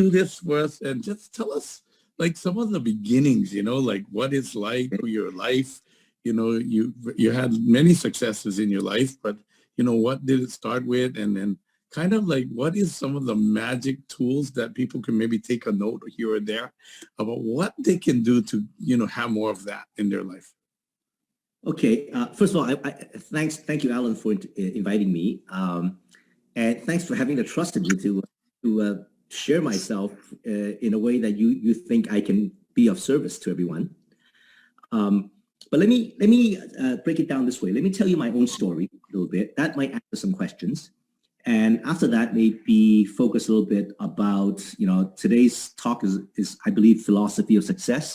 do this for us and just tell us like some of the beginnings, like what it's like your life. You had many successes in your life, but what did it start with? And then kind of like what is some of the magic tools that people can maybe take a note here or there about what they can do to, have more of that in their life? Okay. First of all, thank you, Alan, for inviting me, and thanks for having the trust in me to share myself in a way that you think I can be of service to everyone. But let me break it down this way. Let me tell you my own story a little bit. That might answer some questions, and after that, maybe focus a little bit about today's talk is I believe philosophy of success.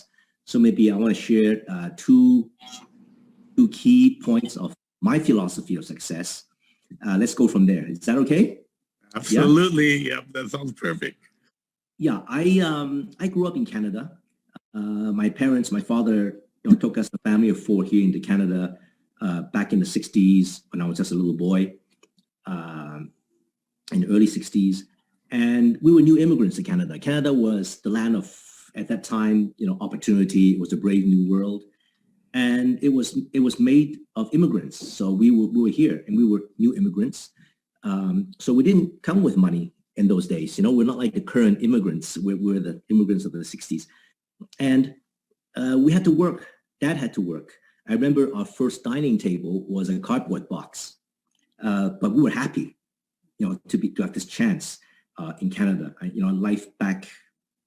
So maybe I want to share two key points of my philosophy of success. Let's go from there. Is that okay? Absolutely. Yeah, that sounds perfect. Yeah, I grew up in Canada. My father, took us a family of four here into Canada back in the 60s when I was just a little boy, in the early 60s. And we were new immigrants to Canada. Canada was the land of, at that time, opportunity. It was a brave new world. And it was made of immigrants. So we were here and we were new immigrants. So we didn't come with money in those days. We're not like the current immigrants. We're the immigrants of the 60s. And we had to work. Dad had to work. I remember our first dining table was a cardboard box. But we were happy, to have this chance in Canada. Life back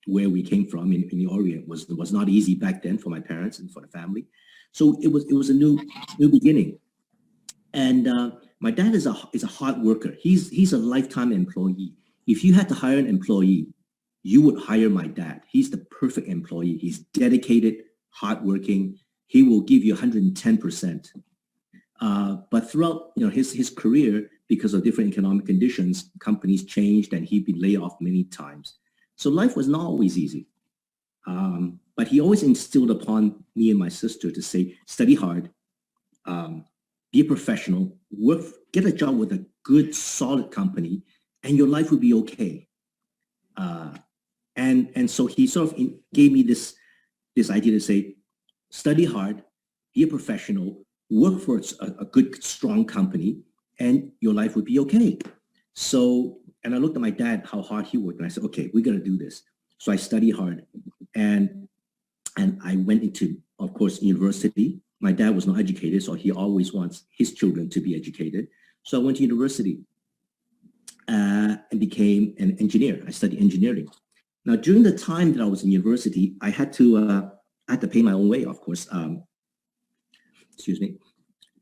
where we came from in the Orient was not easy back then for my parents and for the family. So it was a new beginning. And my dad is a hard worker. He's a lifetime employee. If you had to hire an employee, you would hire my dad. He's the perfect employee. He's dedicated, hardworking. He will give you 110%. But throughout his career, because of different economic conditions, companies changed and he'd been laid off many times. So life was not always easy. But he always instilled upon me and my sister to say, study hard, be a professional, get a job with a good, solid company, and your life will be okay. And so he sort of gave me this idea to say, study hard, be a professional, work for a good, strong company, and your life would be okay. So, and I looked at my dad, how hard he worked, and I said, okay, we're going to do this. So I studied hard, and I went into, of course, university. My dad was not educated, so he always wants his children to be educated. So I went to university and became an engineer. I studied engineering. Now, during the time that I was in university, I had to pay my own way, of course. Excuse me.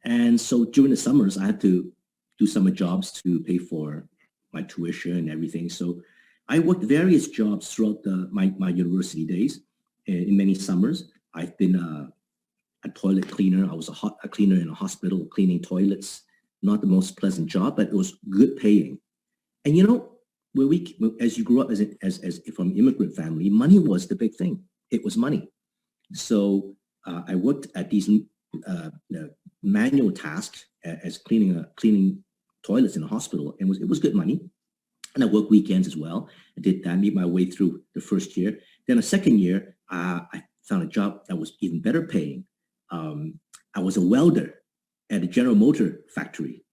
And so during the summers, I had to do summer jobs to pay for my tuition and everything. So I worked various jobs throughout my university days. In many summers, I've been a toilet cleaner. I was a cleaner in a hospital, cleaning toilets. Not the most pleasant job, but it was good paying. And as you grew up as from an immigrant family, money was the big thing. It was money. So I worked at these manual tasks as cleaning toilets in a hospital, and it was good money. And I worked weekends as well. I did that, made my way through the first year. Then the second year, I found a job that was even better paying. I was a welder at a General Motor factory.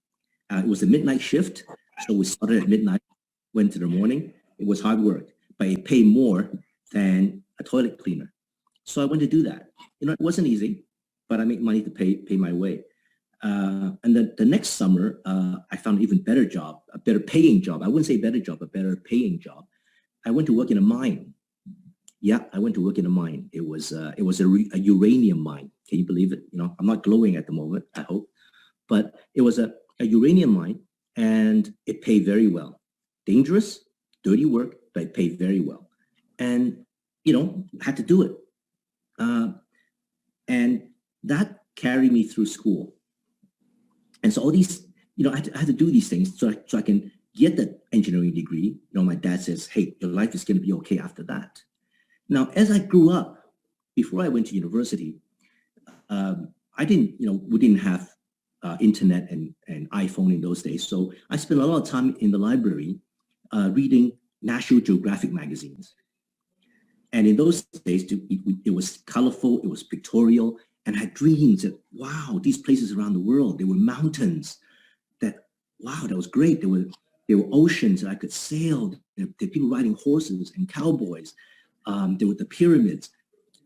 It was a midnight shift, so we started at midnight, went to the morning. It was hard work, but it paid more than a toilet cleaner. So I went to do that. It wasn't easy, but I made money to pay my way. And then the next summer, I found an even better job, a better paying job. I wouldn't say better job, a better paying job. I went to work in a mine. Yeah, I went to work in a mine. It was a uranium mine. Can you believe it? I'm not glowing at the moment, I hope. But it was a uranium mine, and it paid very well. Dangerous, dirty work, but it paid very well. And, had to do it. And that carried me through school. And so all these, I had to do these things so I can get that engineering degree. My dad says, hey, your life is going to be okay after that. Now, as I grew up, before I went to university, we didn't have internet and iPhone in those days. So I spent a lot of time in the library reading, National Geographic magazines. And in those days, it was colorful, it was pictorial, and I had dreams that, wow, these places around the world, there were mountains that, wow, that was great. There were oceans that I could sail. There were people riding horses and cowboys. There were the pyramids.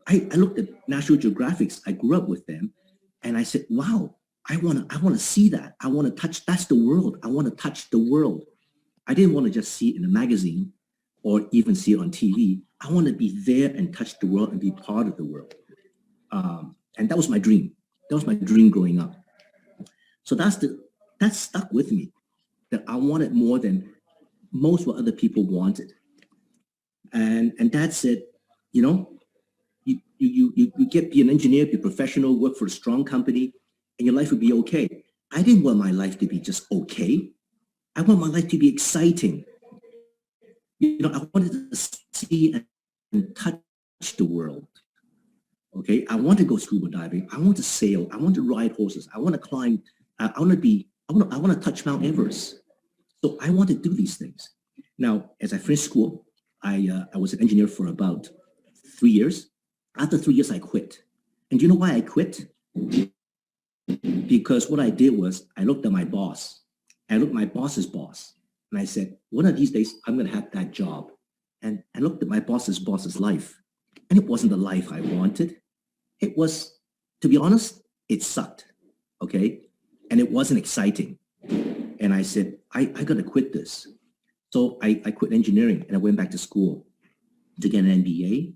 I looked at National Geographics. I grew up with them, and I said, wow, I want to see that. I want to touch, that's the world. I want to touch the world. I didn't want to just see it in a magazine or even see it on TV. I want to be there and touch the world and be part of the world. And that was my dream. That was my dream growing up. So that stuck with me, that I wanted more than most what other people wanted. And Dad said, you know, you get be an engineer, be a professional, work for a strong company, and your life would be okay. I didn't want my life to be just okay. I want my life to be exciting. You know, I wanted to see and touch the world. Okay, I want to go scuba diving. I want to sail. I want to ride horses. I want to climb. I want to touch Mount Everest. So I want to do these things. Now, as I finished school, I was an engineer for about 3 years. After 3 years, I quit. And do you know why I quit? Because what I did was I looked at my boss. I looked at my boss's boss. And I said, one of these days, I'm going to have that job. And I looked at my boss's life. And it wasn't the life I wanted. It was, to be honest, it sucked. Okay? And it wasn't exciting. And I said, I got to quit this. So I quit engineering and I went back to school to get an MBA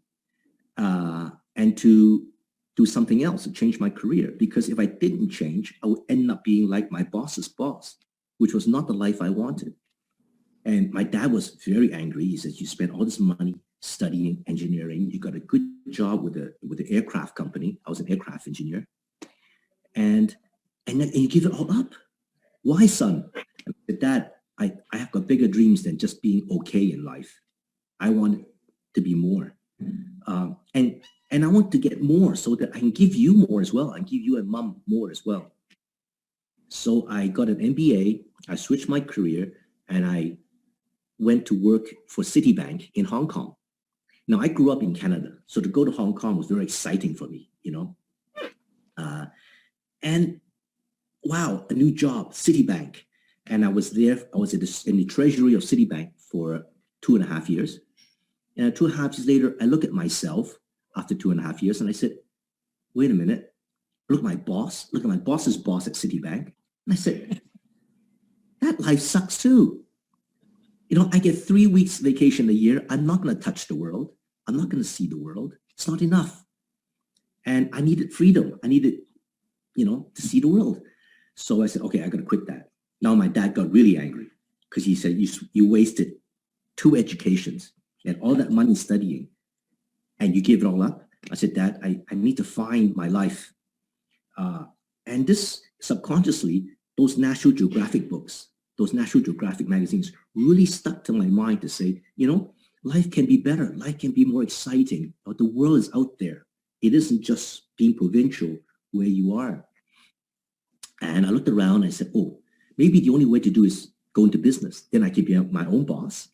and to do something else, to change my career. Because if I didn't change, I would end up being like my boss's boss, which was not the life I wanted. And my dad was very angry. He said, you spent all this money studying engineering. You got a good job with the aircraft company. I was an aircraft engineer. And you give it all up. Why, son? I said, Dad, I have got bigger dreams than just being okay in life. I want to be more. And I want to get more so that I can give you more as well. I can give you and mom more as well. So I got an MBA. I switched my career and I went to work for Citibank in Hong Kong. Now, I grew up in Canada, so to go to Hong Kong was very exciting for me, you know. And wow, a new job, Citibank. And I was there, I was in the treasury of Citibank for 2.5 years. And 2.5 years later, I look at myself after 2.5 years and I said, wait a minute, look at my boss, look at my boss's boss at Citibank. And I said, that life sucks too. You know, I get 3 weeks vacation a year. I'm not going to touch the world. I'm not going to see the world. It's not enough. And I needed freedom. I needed, you know, to see the world. So I said, okay, I got to quit that. Now my dad got really angry because he said, you wasted 2 educations and all that money studying and you gave it all up. I said, Dad, I need to find my life. And this subconsciously, those National Geographic books, those National Geographic magazines really stuck to my mind to say, you know, life can be better. Life can be more exciting. But the world is out there. It isn't just being provincial where you are. And I looked around and I said, oh, maybe the only way to do is go into business. Then I can be my own boss.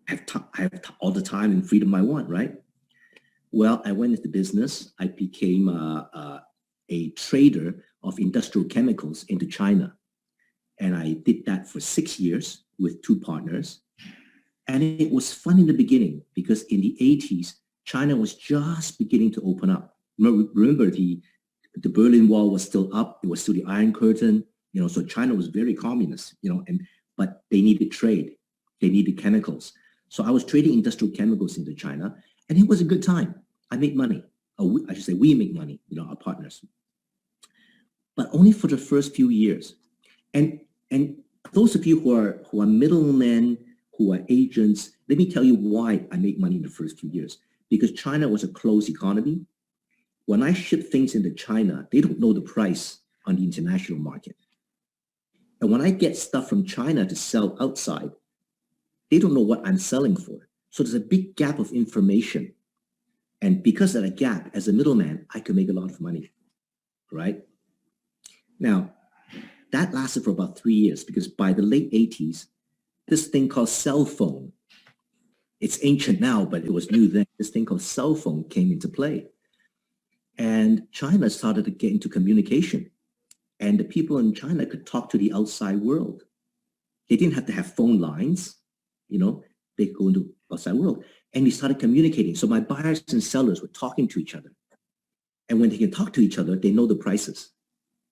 I have all the time and freedom I want, right? Well, I went into business. I became a trader of industrial chemicals into China. And I did that for 6 years with 2 partners. And it was fun in the beginning because in the 80s, China was just beginning to open up. Remember, the Berlin Wall was still up. It was still the Iron Curtain. You know, so China was very communist, you know, but they needed trade. They needed chemicals. So I was trading industrial chemicals into China, and it was a good time. I made money. I should say we make money, you know, our partners. But only for the first few years. And those of you who are middlemen, who are agents, let me tell you why I make money in the first few years. Because China was a closed economy. When I ship things into China, they don't know the price on the international market. And when I get stuff from China to sell outside, they don't know what I'm selling for. So there's a big gap of information. And because of that gap, as a middleman, I can make a lot of money, right? Now, that lasted for about 3 years because by the late 80s, this thing called cell phone It's ancient now, but it was new then. This thing called cell phone came into play. And China started to get into communication. And the people in China could talk to the outside world. They didn't have to have phone lines, they could go into outside world. And we started communicating. So my buyers and sellers were talking to each other. And when they can talk to each other, they know the prices.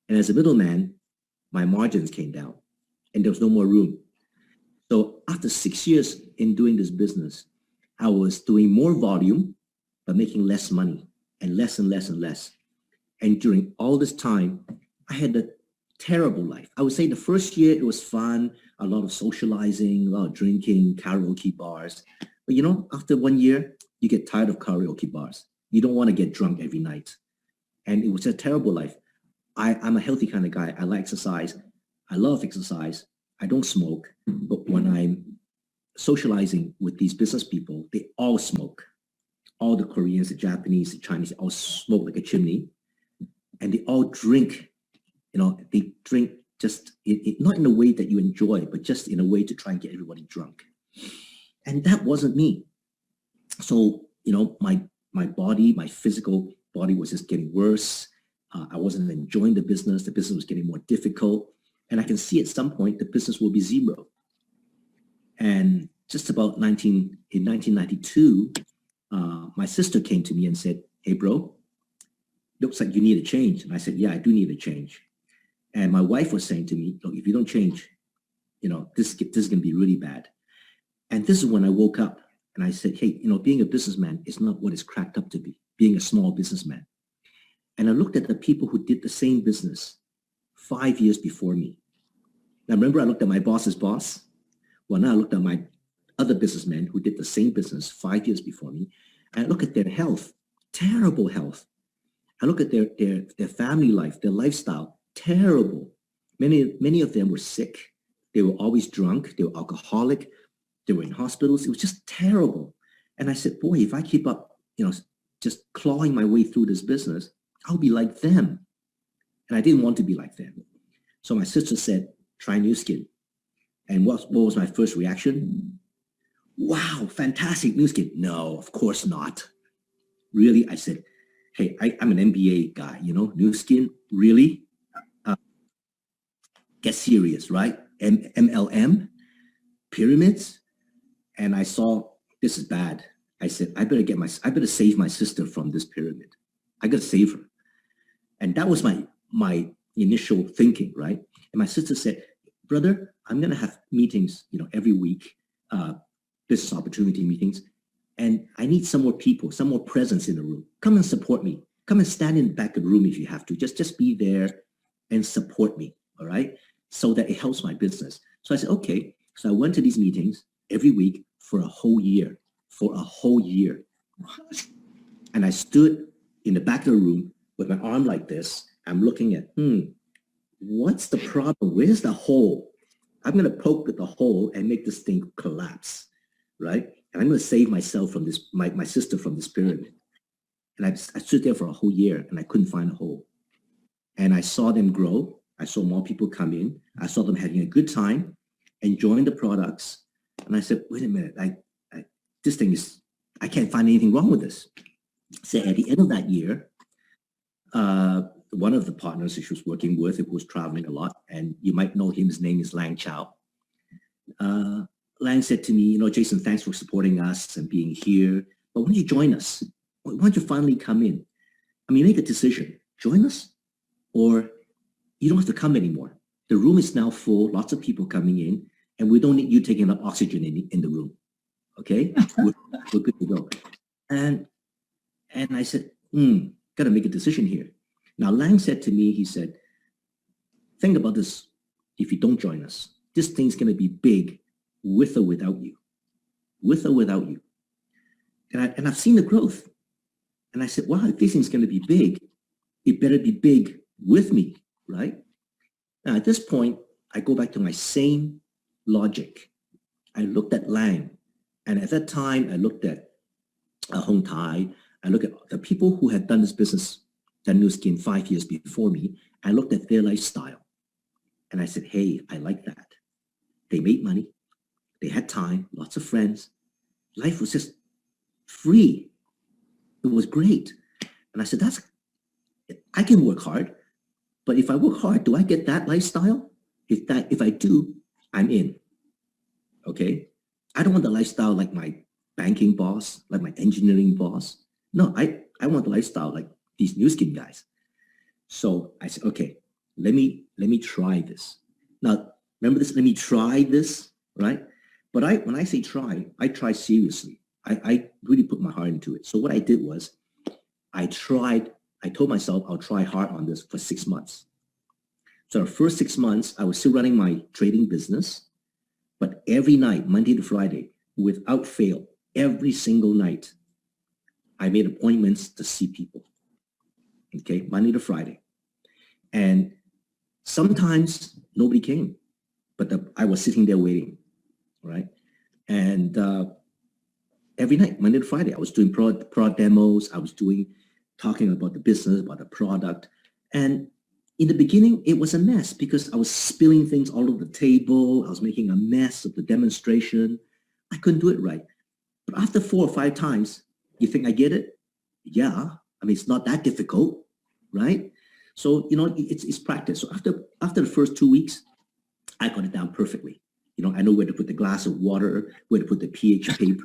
And as a middleman, my margins came down and there was no more room. So after 6 years in doing this business, I was doing more volume, but making less money and less and less and less. And during all this time, I had a terrible life. I would say the first year it was fun, a lot of socializing, a lot of drinking, karaoke bars. But after 1 year, you get tired of karaoke bars. You don't want to get drunk every night. And it was a terrible life. I'm a healthy kind of guy. I like exercise. I love exercise. I don't smoke. But when I'm socializing with these business people, they all smoke. All the Koreans, the Japanese, the Chinese, they all smoke like a chimney. And they all drink. They drink just not in a way that you enjoy, but just in a way to try and get everybody drunk. And that wasn't me. So, my body, my physical body was just getting worse. I wasn't enjoying the business. The business was getting more difficult. And I can see at some point the business will be zero. And just about in 1992, my sister came to me and said, "Hey, bro, looks like you need a change." And I said, "Yeah, I do need a change." And my wife was saying to me, "Look, if you don't change, this is going to be really bad." And this is when I woke up and I said, "Hey, being a businessman is not what it's cracked up to be, being a small businessman." And I looked at the people who did the same business 5 years before me. Now, remember, I looked at my boss's boss. Well, now I looked at my other businessmen who did the same business 5 years before me. And I look at their health, terrible health. I look at their family life, their lifestyle, terrible. Many of them were sick. They were always drunk. They were alcoholic. They were in hospitals. It was just terrible. And I said, boy, if I keep up, just clawing my way through this business, I'll be like them. And I didn't want to be like them. So my sister said, "Try Nu Skin." And what was my first reaction? "Wow, fantastic, Nu Skin." No, of course not. Really? I said, "Hey, I'm an MBA guy, Nu Skin, really? Get serious, right? MLM, pyramids." And I saw, this is bad. I said, I better save my sister from this pyramid. I got to save her. And that was my initial thinking, right? And my sister said, "Brother, I'm going to have meetings, every week, business opportunity meetings. And I need some more people, some more presence in the room. Come and support me. Come and stand in the back of the room if you have to. Just be there and support me, all right? So that it helps my business." So I said, okay. So I went to these meetings every week for a whole year, And I stood in the back of the room with my arm like this. I'm looking at, what's the problem? Where's the hole? I'm going to poke at the hole and make this thing collapse, right? And I'm going to save myself from this, my sister from this pyramid. And I stood there for a whole year and I couldn't find a hole. And I saw them grow. I saw more people come in. I saw them having a good time, enjoying the products. And I said, wait a minute, this thing is, I can't find anything wrong with this. So at the end of that year, one of the partners that she was working with, who was traveling a lot, and you might know him, his name is Lang Chow. Lang said to me, "Jason, thanks for supporting us and being here, but why don't you join us? Why don't you finally come in? Make a decision. Join us, or you don't have to come anymore. The room is now full, lots of people coming in, and we don't need you taking up oxygen in the room. Okay? we're good to go." And I said, got to make a decision here. Now, Lang said to me, he said, "Think about this. If you don't join us, this thing's going to be big with or without you. With or without you." And I've seen the growth. And I said, wow, if this thing's going to be big, it better be big with me, right? Now, at this point, I go back to my same logic. I looked at Lang. And at that time, I looked at Hong Tai. I looked at the people who had done this business, done Nu Skin 5 years before me. I looked at their lifestyle. And I said, hey, I like that. They made money. They had time, lots of friends. life was just free. It was great. And I said, I can work hard, but if I work hard, do I get that lifestyle? If I do, I'm in. Okay. I don't want the lifestyle like my banking boss, like my engineering boss. No, I want the lifestyle like these new skin guys. So I said, okay, let me try this. Now, remember this, let me try this, right? But when I say try, I try seriously. I really put my heart into it. So what I did was I told myself I'll try hard on this for 6 months. So the first 6 months, I was still running my trading business, but every night, Monday to Friday, without fail, every single night, I made appointments to see people. Okay, Monday to Friday. And sometimes nobody came, but I was sitting there waiting, right? And every night, Monday to Friday, I was doing product demos. I was talking about the business, about the product. And in the beginning, it was a mess because I was spilling things all over the table. I was making a mess of the demonstration. I couldn't do it right. But after 4 or 5 times, you think I get it? Yeah. I mean, it's not that difficult, right? So, it's practice. So after the first 2 weeks, I got it down perfectly. I know where to put the glass of water, where to put the pH paper.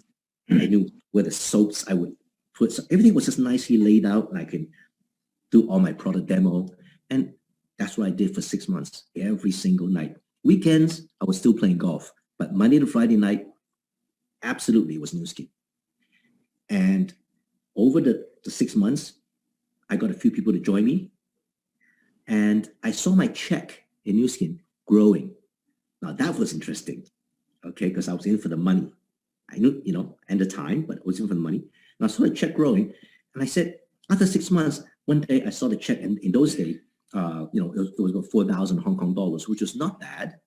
I knew where the soaps I would put. So everything was just nicely laid out. And I could do all my product demo. And that's what I did for 6 months, every single night. Weekends, I was still playing golf. But Monday to Friday night, absolutely, it was new skin. And over the 6 months, I got a few people to join me. And I saw my check in new skin growing. Now, that was interesting, okay, because I was in for the money. I knew, and the time, but I was in for the money. And I saw the check growing. And I said, after 6 months, one day I saw the check. And in those days, it was about 4,000 Hong Kong dollars, which was not bad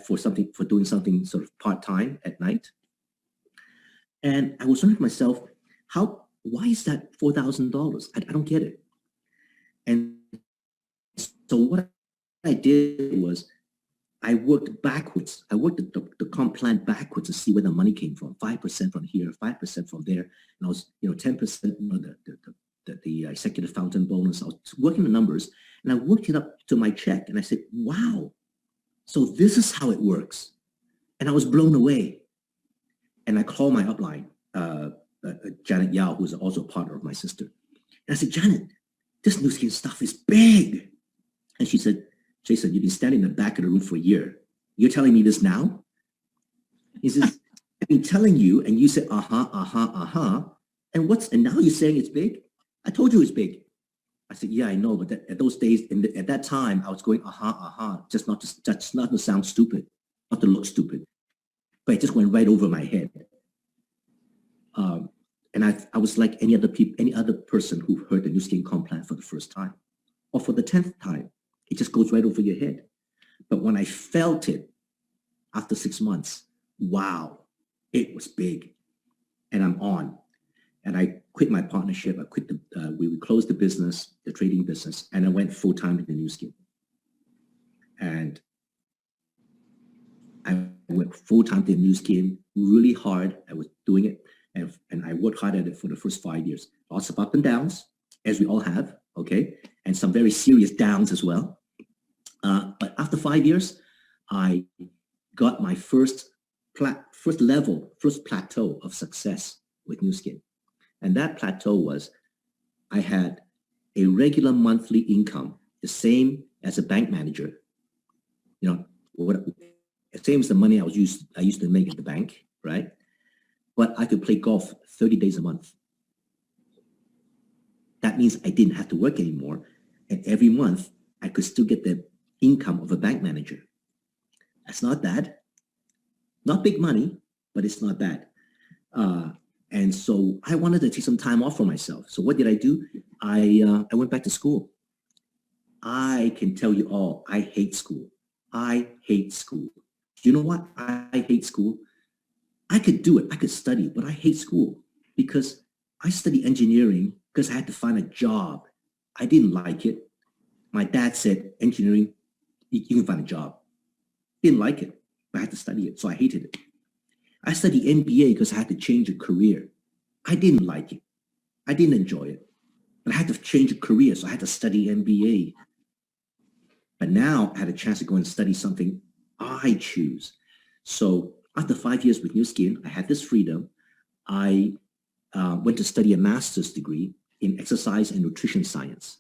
for doing something sort of part-time at night. And I was wondering to myself, why is that $4,000? I don't get it. And so what I did was I worked backwards. I worked the comp plan backwards to see where the money came from. 5% from here, 5% from there. And I was, 10%, the executive fountain bonus. I was working the numbers and I worked it up to my check. And I said, wow, so this is how it works. And I was blown away. And I called my upline, Janet Yao, who's also a partner of my sister. And I said, Janet, this new skin stuff is big. And she said, Jason, you've been standing in the back of the room for a year. You're telling me this now? He says, I've been telling you, and you said, and now you're saying it's big? I told you it's big. I said, yeah, I know, but at those days, at that time, I was going, just not to sound stupid, not to look stupid, but it just went right over my head. And I was like any other person who heard the new skin comp plan for the first time, or for the 10th time. It just goes right over your head. But when I felt it after 6 months, wow, it was big. And I'm on. And I quit my partnership. We closed the business, the trading business, and I went full-time in the new skin. And I went full-time to the new skin, really hard. I was doing it. And I worked hard at it for the first 5 years. Lots of ups and downs, as we all have, okay? And some very serious downs as well. But after 5 years, I got my first plateau of success with new skin. And that plateau was I had a regular monthly income, the same as a bank manager. The same as the money I used to make at the bank, right? But I could play golf 30 days a month. That means I didn't have to work anymore. And every month, I could still get the income of a bank manager. That's not bad. Not big money, but it's not bad. And so I wanted to take some time off for myself. So what did I do? I went back to school. I can tell you all, I hate school. I hate school. You know what? I hate school. I could do it. I could study, but I hate school because I studied engineering because I had to find a job. I didn't like it. My dad said, engineering, you can find a job. Didn't like it, but I had to study it, so I hated it. I studied MBA because I had to change a career. I didn't like it. I didn't enjoy it. But I had to change a career, so I had to study MBA. But now I had a chance to go and study something I choose. So after 5 years with New Skin, I had this freedom. I went to study a master's degree in exercise and nutrition science.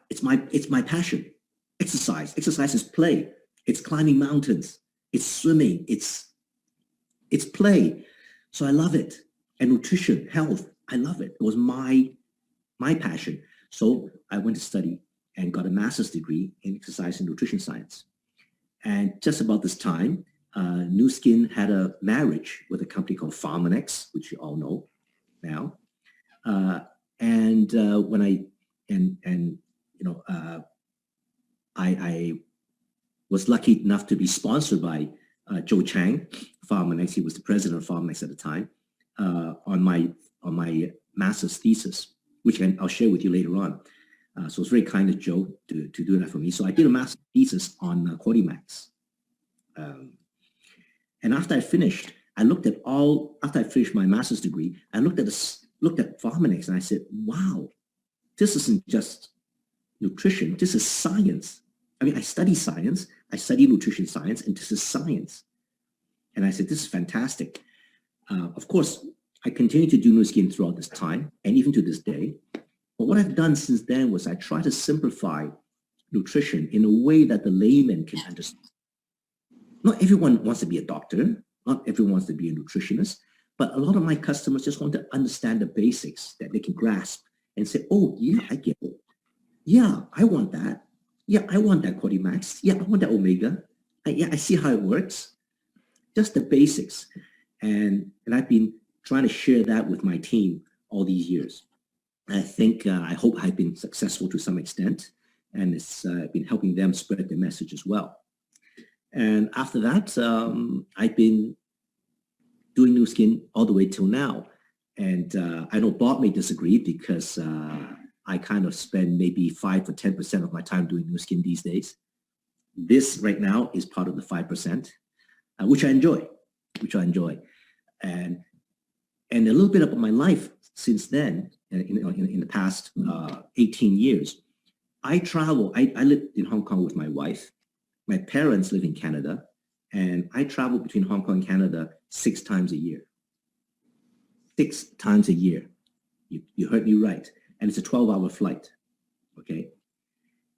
It's my passion. Exercise. Exercise is play. It's climbing mountains. It's swimming. It's play. So I love it. And nutrition, health, I love it. It was my passion. So I went to study and got a master's degree in exercise and nutrition science. And just about this time, New Skin had a marriage with a company called Pharmanex, which you all know now. I was lucky enough to be sponsored by Joe Chang, Pharmanex. He was the president of Pharmanex at the time, on my master's thesis, which I'll share with you later on. So it's very kind of Joe to do that for me. So I did a master's thesis on Qualimax. And after I finished, after I finished my master's degree, I looked at Pharmanex and I said, wow, this isn't just nutrition, this is science. I mean, I study science, I study nutrition science, and this is science. And I said, this is fantastic. Of course, I continued to do New Skin throughout this time, and even to this day. But what I've done since then was I try to simplify nutrition in a way that the layman can understand. Not everyone wants to be a doctor. Not everyone wants to be a nutritionist. But a lot of my customers just want to understand the basics that they can grasp and say, oh, yeah, I get it. Yeah, I want that. Yeah, I want that Qualimax. Yeah, I want that Omega. I see how it works. Just the basics. And I've been trying to share that with my team all these years. I hope I've been successful to some extent, and it's been helping them spread the message as well. And after that, I've been doing New Skin all the way till now. And I know Bob may disagree because I kind of spend maybe 5 or 10% of my time doing New Skin these days. This right now is part of the 5%, which I enjoy, And a little bit about my life since then, in the past 18 years. I travel. I lived in Hong Kong with my wife. My parents live in Canada, and I travel between Hong Kong and Canada 6 times a year. 6 times a year. You heard me right. And it's a 12-hour flight, okay?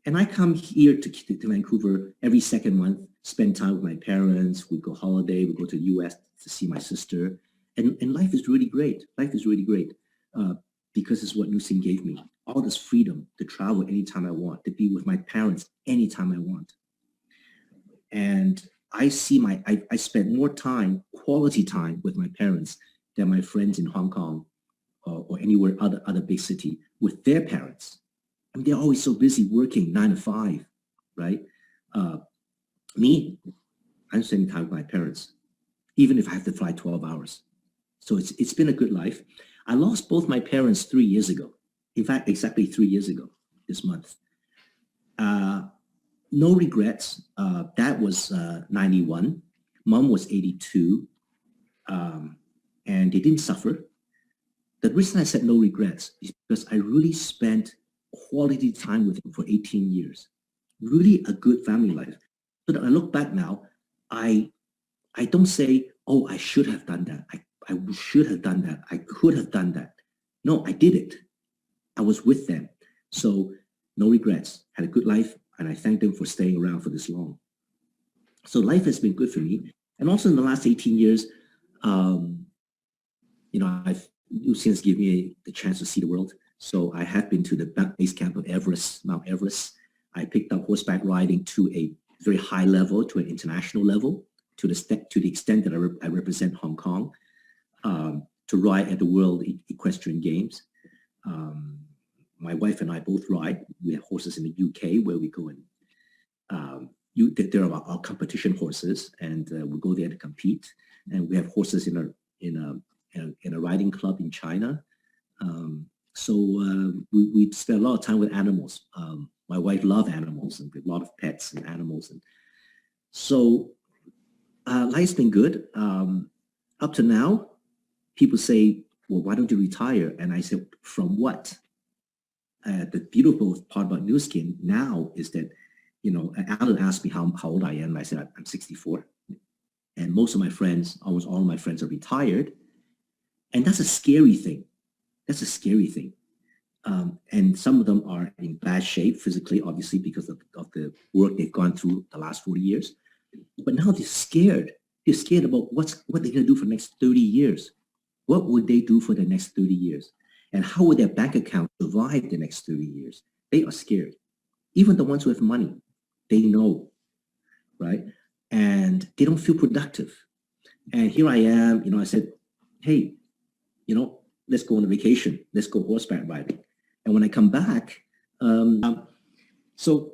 And I come here to Vancouver every second month, spend time with my parents. We go holiday. We go to the U.S. to see my sister. And life is really great. Life is really great because it's what New Skin gave me. All this freedom to travel anytime I want, to be with my parents anytime I want. And I spend more time, quality time with my parents than my friends in Hong Kong or anywhere other big city with their parents. I mean, they're always so busy working 9 to 5, right? Me, I'm spending time with my parents, even if I have to fly 12 hours. So it's been a good life. I lost both my parents 3 years ago. In fact, exactly 3 years ago this month. No regrets. Dad was 91. Mom was 82. And they didn't suffer. The reason I said no regrets is because I really spent quality time with them for 18 years. Really a good family life. So that I look back now, I don't say, oh, I should have done that. I should have done that. I could have done that. No, I did it. I was with them. So no regrets. Had a good life, and I thank them for staying around for this long. So life has been good for me. And also in the last 18 years, New Skin has given me the chance to see the world. So I have been to the base camp of Mount Everest. I picked up horseback riding to a very high level, to an international level, to the extent that I represent Hong Kong, to ride at the World Equestrian Games. My wife and I both ride. We have horses in the UK where we go and there are our competition horses, and we go there to compete. And we have horses in a riding club in China. So we spend a lot of time with animals. My wife loves animals, and we have a lot of pets and animals. And so Life's been good. Up to now, people say, well, why don't you retire? And I said, from what? The beautiful part about New Skin now is that, Alan asked me how old I am. I said, I'm 64. And most of my friends, almost all of my friends are retired. And that's a scary thing. That's a scary thing. And some of them are in bad shape physically, obviously, because of the work they've gone through the last 40 years. But now they're scared. They're scared about what they're going to do for the next 30 years. What would they do for the next 30 years? And how would their bank account survive the next 30 years? They are scared. Even the ones who have money, they know, right? And they don't feel productive. And here I am, I said, hey, let's go on a vacation. Let's go horseback riding. And when I come back, so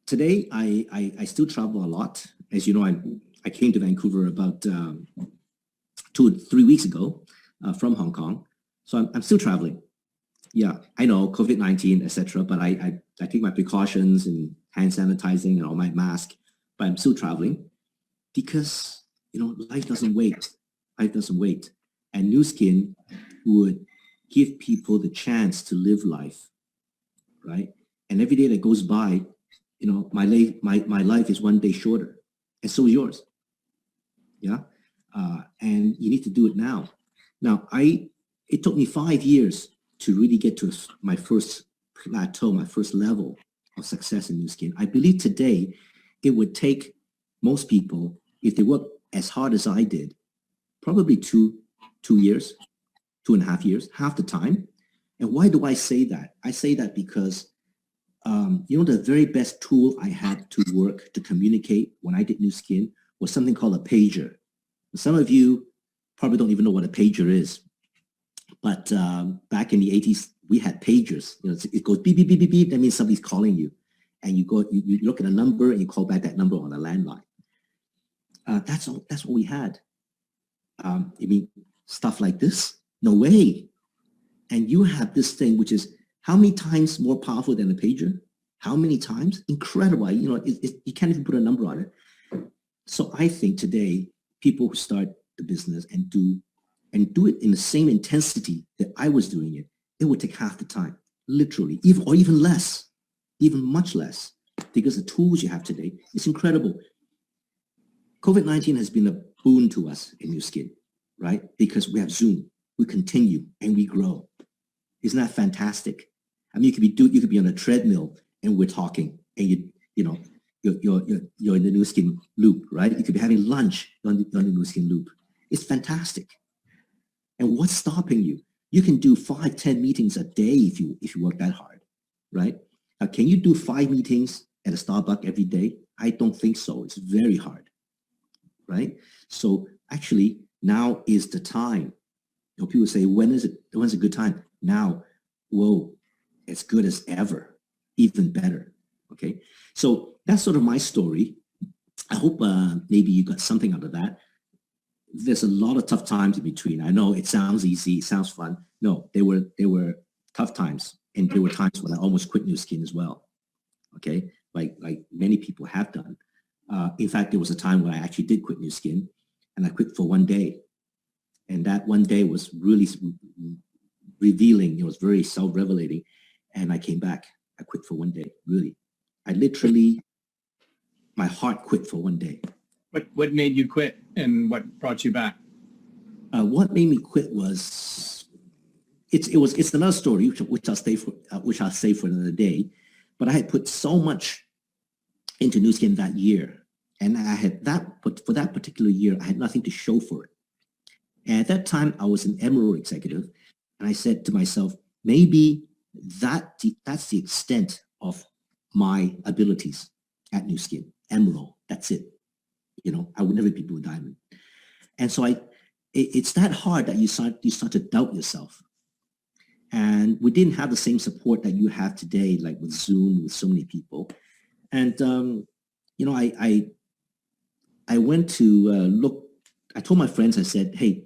today I still travel a lot. As you know, I came to Vancouver about 3 weeks ago from Hong Kong. So I'm still traveling. Yeah, I know COVID-19, etc. But I take my precautions and hand sanitizing and all my mask. But I'm still traveling because life doesn't wait. Life doesn't wait. And New Skin would give people the chance to live life, right? And every day that goes by, my life is one day shorter, and so is yours. Yeah, and you need to do it now. Now, it took me 5 years to really get to my first plateau, my first level of success in New Skin. I believe today it would take most people, if they work as hard as I did, probably two years, 2.5 years, half the time. And why do I say that? I say that because, the very best tool I had to work, to communicate when I did New Skin was something called a pager. Some of you probably don't even know what a pager is. But back in the 80s, we had pagers. It goes beep, beep, beep, beep, beep. That means somebody's calling you. And you look at a number and you call back that number on a landline. That's what we had. Stuff like this? No way. And you have this thing, which is how many times more powerful than a pager? How many times? Incredible. You can't even put a number on it. So I think today, people who start the business and do it in the same intensity that I was doing it, it would take half the time, literally, even less, even much less, because the tools you have today, it's incredible. COVID-19 has been a boon to us in New Skin, right? Because we have Zoom, we continue and we grow. Isn't that fantastic? You could be on a treadmill and we're talking, and you're in the New Skin loop, right? You could be having lunch on the New Skin loop. It's fantastic. And what's stopping you? You can do 5, 10 meetings a day if you work that hard, right? Now, can you do 5 meetings at a Starbucks every day? I don't think so. It's very hard, right? So actually, now is the time. People say, when's a good time? Now. Whoa, as good as ever, even better. Okay, so that's sort of my story. I hope maybe you got something out of that. There's a lot of tough times in between. I know it sounds easy, it sounds fun. No, there were tough times, and there were times when I almost quit New Skin as well. Okay, like many people have done. In fact, there was a time when I actually did quit New Skin, and I quit for one day, and that one day was really revealing. It was very self-revelating, and I came back. I quit for one day. Really, I literally, my heart quit for one day. What made you quit, and what brought you back? What made me quit was it's another story which I'll say for another day. But I had put so much into New Skin that year, and I had for that particular year I had nothing to show for it. And at that time I was an Emerald executive. And I said to myself, maybe that's the extent of my abilities at New Skin. Emerald, that's it. I would never be Blue Diamond. And so it's that hard that you start to doubt yourself. And we didn't have the same support that you have today, like with Zoom, with so many people. And, I went to look. I told my friends, I said, hey,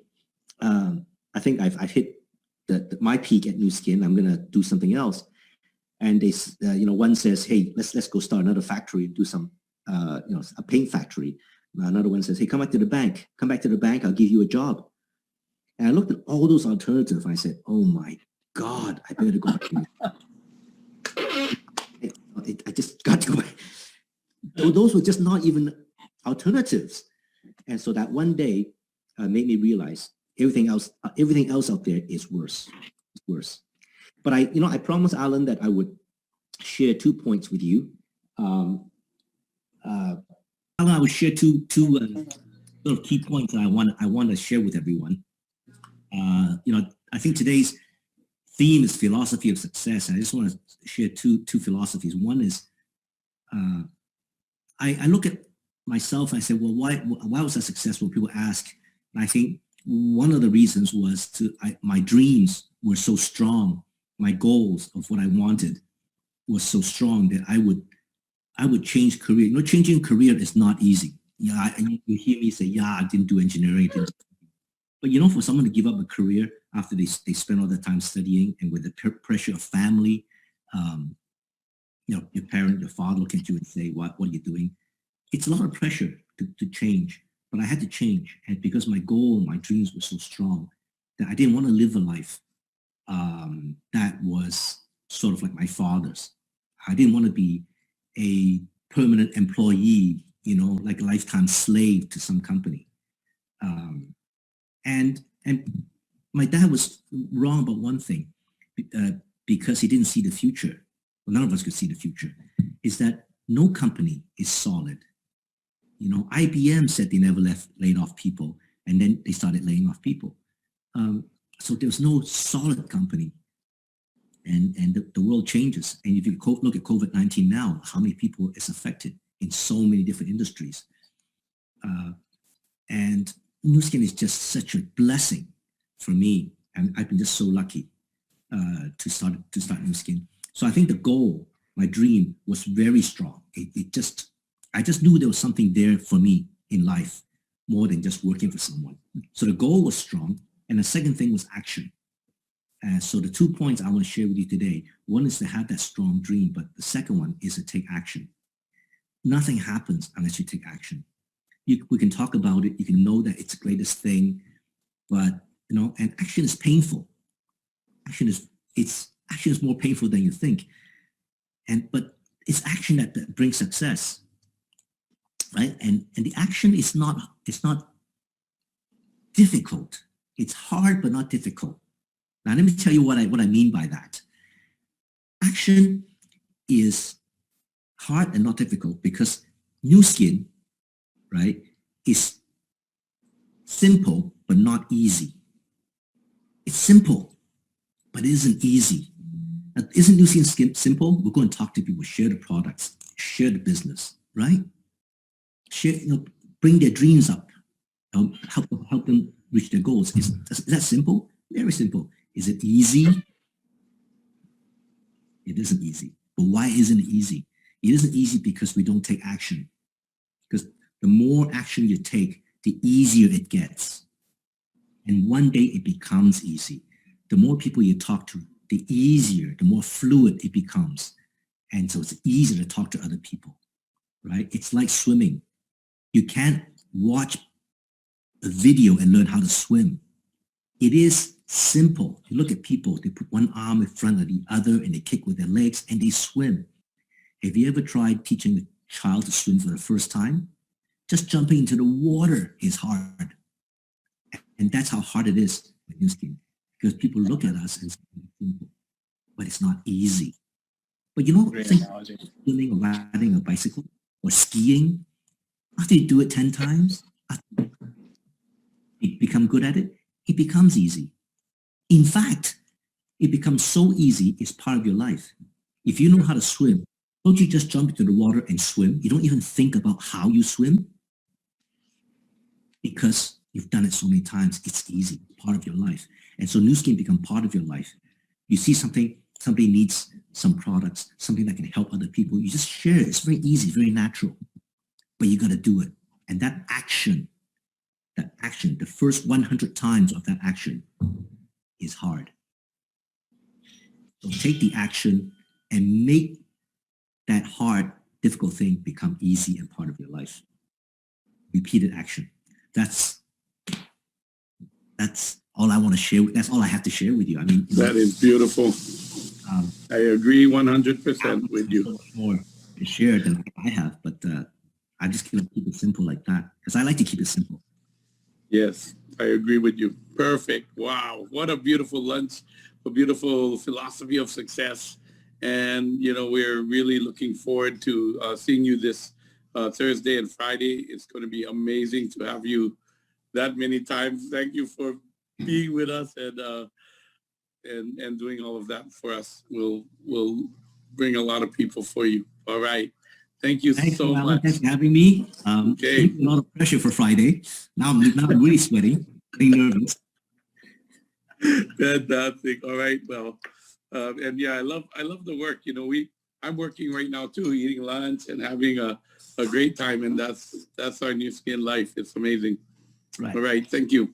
I think I've hit my peak at New Skin. I'm going to do something else. And they, one says, hey, let's go start another factory and do some, a paint factory. Another one says, hey, come back to the bank. Come back to the bank. I'll give you a job. And I looked at all those alternatives. I said, oh my God, I better go back. I just got to go back. Those were just not even alternatives. And so that one day made me realize everything else out there is worse. It's worse. But I promised Alan that I would share 2 points with you. Alan, I would share two sort of key points that I want to share with everyone. I think today's theme is philosophy of success. And I just want to share two philosophies. One is I look at myself and I say, well, why was I successful? People ask. And I think one of the reasons was my dreams were so strong. My goals of what I wanted was so strong that I would change career. Changing career is not easy. You hear me say, yeah, I didn't do engineering. But for someone to give up a career after they spend all their time studying and with the pressure of family, your parent, your father look at you and say, what are you doing? It's a lot of pressure to change, but I had to change. And because my goal, my dreams were so strong that I didn't want to live a life that was sort of like my father's. I didn't want to be a permanent employee, like a lifetime slave to some company. And my dad was wrong about one thing, because he didn't see the future. Well, none of us could see the future, is that no company is solid. IBM said they never laid off people, and then they started laying off people. So there was no solid company, and the world changes. And if you look at COVID-19 now, how many people is affected in so many different industries. And Nu Skin is just such a blessing for me, and I've been just so lucky to start Nu Skin. So I think the goal, my dream, was very strong. I just knew there was something there for me in life, more than just working for someone. So the goal was strong, and the second thing was action. So the 2 points I want to share with you today, one is to have that strong dream, but the second one is to take action. Nothing happens unless you take action. We can talk about it. You can know that it's the greatest thing, but and action is painful. Action is more painful than you think, but it's action that brings success, right? And the action is not difficult. It's hard but not difficult. Now let me tell you what I mean by that. Action is hard and not difficult because Nu Skin, right, is simple but not easy. It's simple, but it isn't easy. Now, isn't Nu Skin simple? We're going to talk to people, share the products, share the business, right? Share, bring their dreams up, help them reach their goals. Is that simple? Very simple. Is it easy? It isn't easy. But why isn't it easy? It isn't easy because we don't take action. Because the more action you take, the easier it gets. And one day it becomes easy. The more people you talk to, the easier, the more fluid it becomes. And so it's easier to talk to other people, right? It's like swimming. You can't watch a video and learn how to swim. It is simple. You look at people, they put one arm in front of the other and they kick with their legs and they swim. Have you ever tried teaching a child to swim for the first time? Just jumping into the water is hard. And that's how hard it is with Nu Skin, because people look at us and say it's simple, but it's not easy. But swimming or riding a bicycle or skiing, after you do it 10 times, after you become good at it, it becomes easy. In fact, it becomes so easy, it's part of your life. If you know how to swim, don't you just jump into the water and swim? You don't even think about how you swim because you've done it so many times. It's easy, part of your life. And so Nu Skin become part of your life. You see somebody needs some products, something that can help other people. You just share it. It's very easy, very natural, but you got to do it. And that action, the first 100 times of that action is hard. So take the action and make that hard, difficult thing become easy and part of your life. repeated action. That's all I want to share. That's all I have to share with you. I mean, That is beautiful. I agree 100% with so you. much more to share than I have, but I'm just going to keep it simple like that because I like to keep it simple. Yes, I agree with you. Perfect. Wow. What a beautiful lunch, a beautiful philosophy of success. And, we're really looking forward to seeing you this Thursday and Friday. It's going to be amazing to have you that many times. Thank you for being with us and doing all of that for us. We'll bring a lot of people for you. All right. Thank you Thanks, so Alan. much. Thanks for having me. Okay. A lot of pressure for Friday. Now I'm really sweating, getting nervous. Fantastic. All right. Well, and yeah, I love the work. I'm working right now too, eating lunch and having a great time, and that's our new skin life. It's amazing. Right. All right. Thank you.